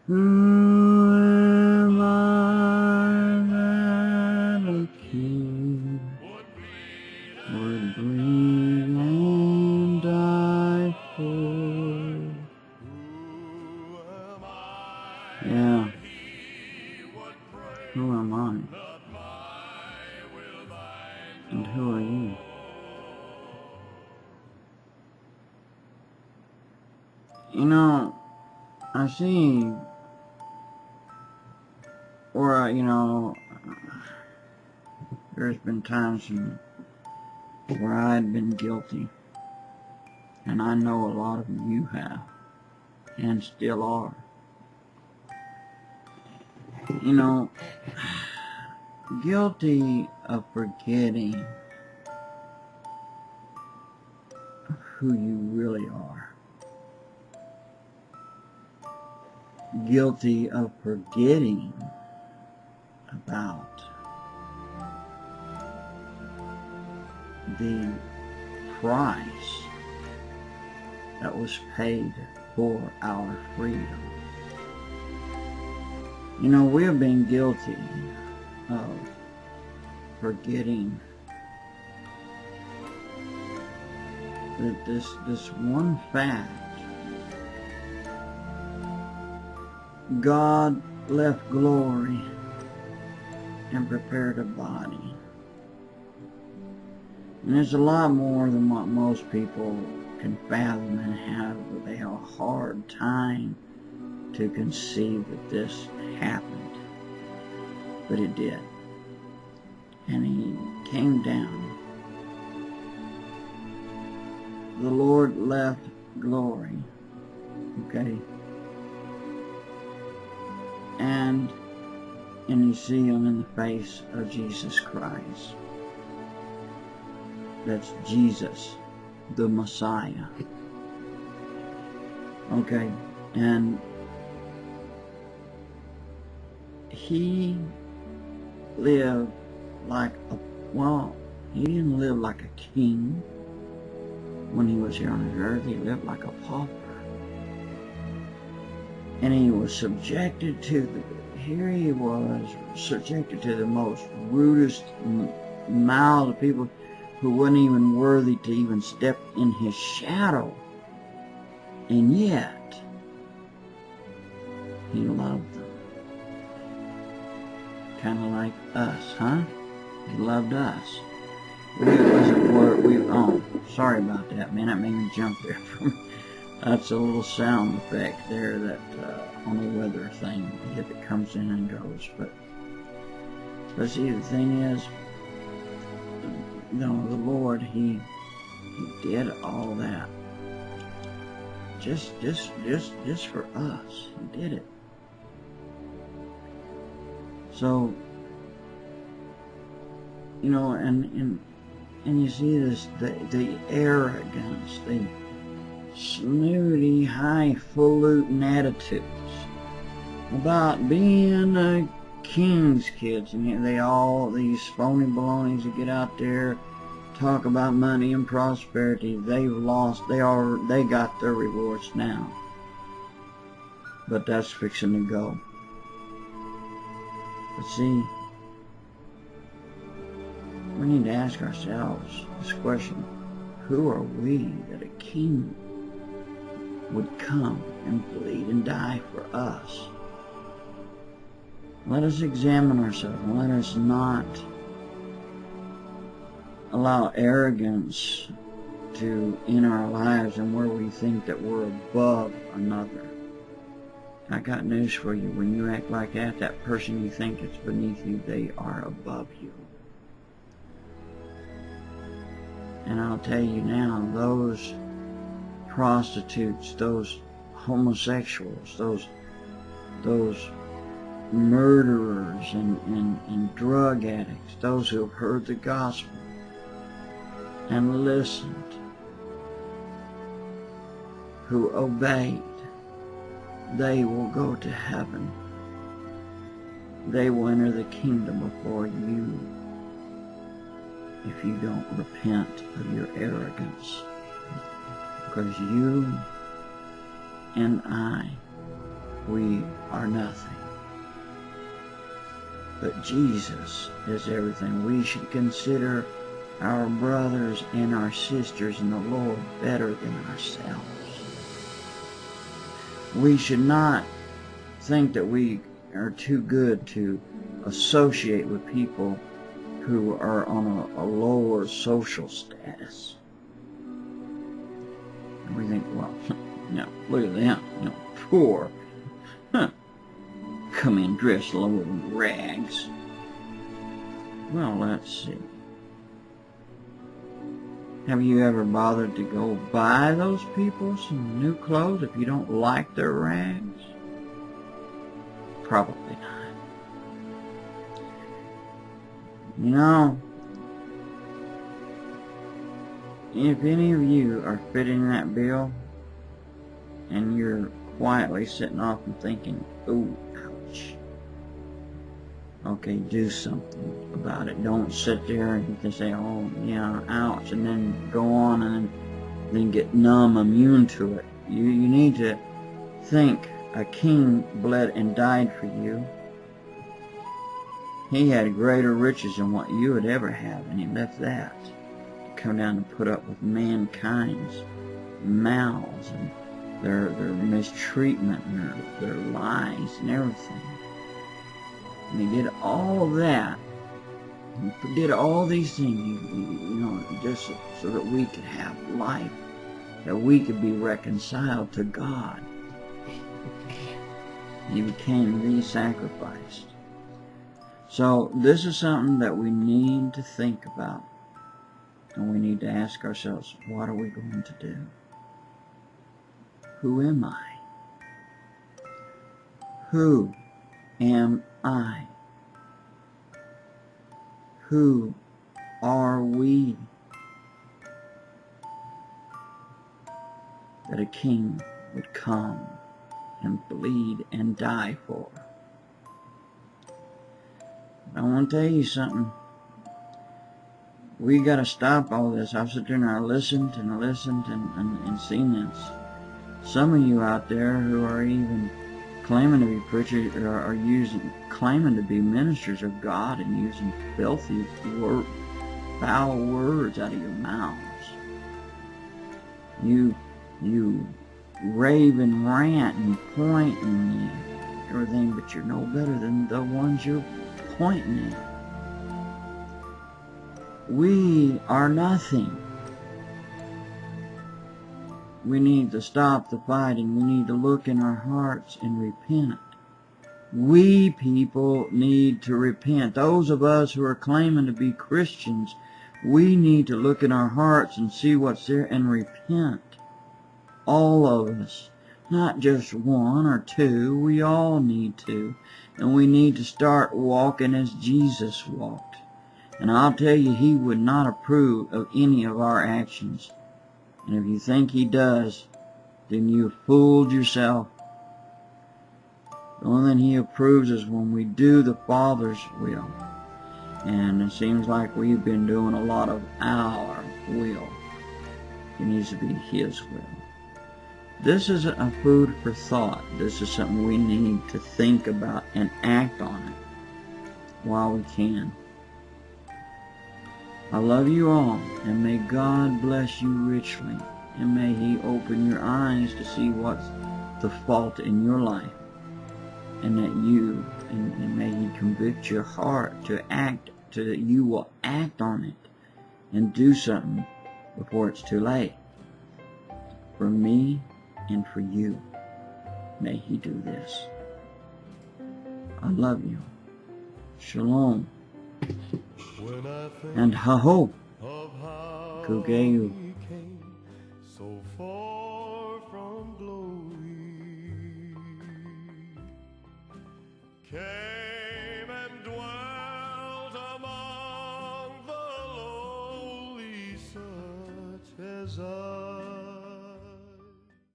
Who am I that a king would bleed and die for? Yeah. Who am I? And who are you? You know, I see, or, there's been times where I'd been guilty, and I know a lot of you have, and still are. You know, guilty of forgetting who you really are. Guilty of forgetting about the price that was paid for our freedom. You know, we have been guilty of forgetting that this one fact: God left glory and prepared a body. And there's a lot more than what most people can fathom and they have a hard time to conceive that this happened. But it did. And he came down. The Lord left glory. Okay? And you see him in the face of Jesus Christ. That's Jesus, the Messiah. Okay? And he lived like he didn't live like a king when he was here on earth. He lived like a pauper. And he was subjected to the most rudest mouths of people who wasn't even worthy to even step in his shadow. And yet, he loved them. Kind of like us, huh? He loved us. Sorry about that, man. That made me jump there. That's a little sound effect there that on the weather thing, if it comes in and goes. But see, the thing is, the Lord, he did all that just for us. He did it. So, and you see this, the arrogance, the snooty, highfalutin attitudes about being a king's kids, and these phony balonies that get out there, talk about money and prosperity. They got their rewards now, but that's fixing to go. But see, we need to ask ourselves this question: who are we that a king would come and bleed and die for us? Let us examine ourselves. Let us not allow arrogance to enter our lives and where we think that we're above another. I got news for you. When you act like that person you think is beneath you, they are above you. And I'll tell you now, those prostitutes, those homosexuals, those murderers and drug addicts, those who have heard the gospel and listened, who obeyed, they will go to heaven. They will enter the kingdom before you. if you don't repent of your arrogance. Because you and I, we are nothing. But Jesus is everything. We should consider our brothers and our sisters in the Lord better than ourselves. We should not think that we are too good to associate with people who are on a lower social status. And we think, well, look at them, poor. Come in dressed low in rags. Well, let's see. Have you ever bothered to go buy those people some new clothes if you don't like their rags? Probably not. If any of you are fitting that bill and you're quietly sitting off and thinking, ooh, ouch. Okay, do something about it. Don't sit there and say, oh, yeah, ouch, and then go on and then get numb, immune to it. You need to think a king bled and died for you. He had greater riches than what you would ever have, and he left that to come down and put up with mankind's mouths and their mistreatment and their lies and everything. And he did all that. He did all these things, just so that we could have life, that we could be reconciled to God. He became the sacrifice. So this is something that we need to think about. And we need to ask ourselves, what are we going to do? Who am I? Who am I? Who are we? That a king would come and bleed and die for. I want to tell you something. We got to stop all this. I've sat there and I listened and seen this. Some of you out there who are even claiming to be preachers are claiming to be ministers of God and using filthy, foul words out of your mouths. You rave and rant and point and everything, but you're no better than the ones you're pointing at. We are nothing. We need to stop the fighting. We need to look in our hearts and repent. We people need to repent. Those of us who are claiming to be Christians, we need to look in our hearts and see what's there and repent. All of us. Not just one or two. We all need to. And we need to start walking as Jesus walked. And I'll tell you, he would not approve of any of our actions. And if you think he does, then you've fooled yourself. The only thing he approves is when we do the Father's will. And it seems like we've been doing a lot of our will. It needs to be his will. This is a food for thought. This is something we need to think about and act on it while we can. I love you all, and may God bless you richly, and may he open your eyes to see what's the fault in your life, and may he convict your heart to act, so that you will act on it and do something before it's too late. For me and for you, may he do this. I love you. Shalom. And ha-ho, Kugeu. So far from glory.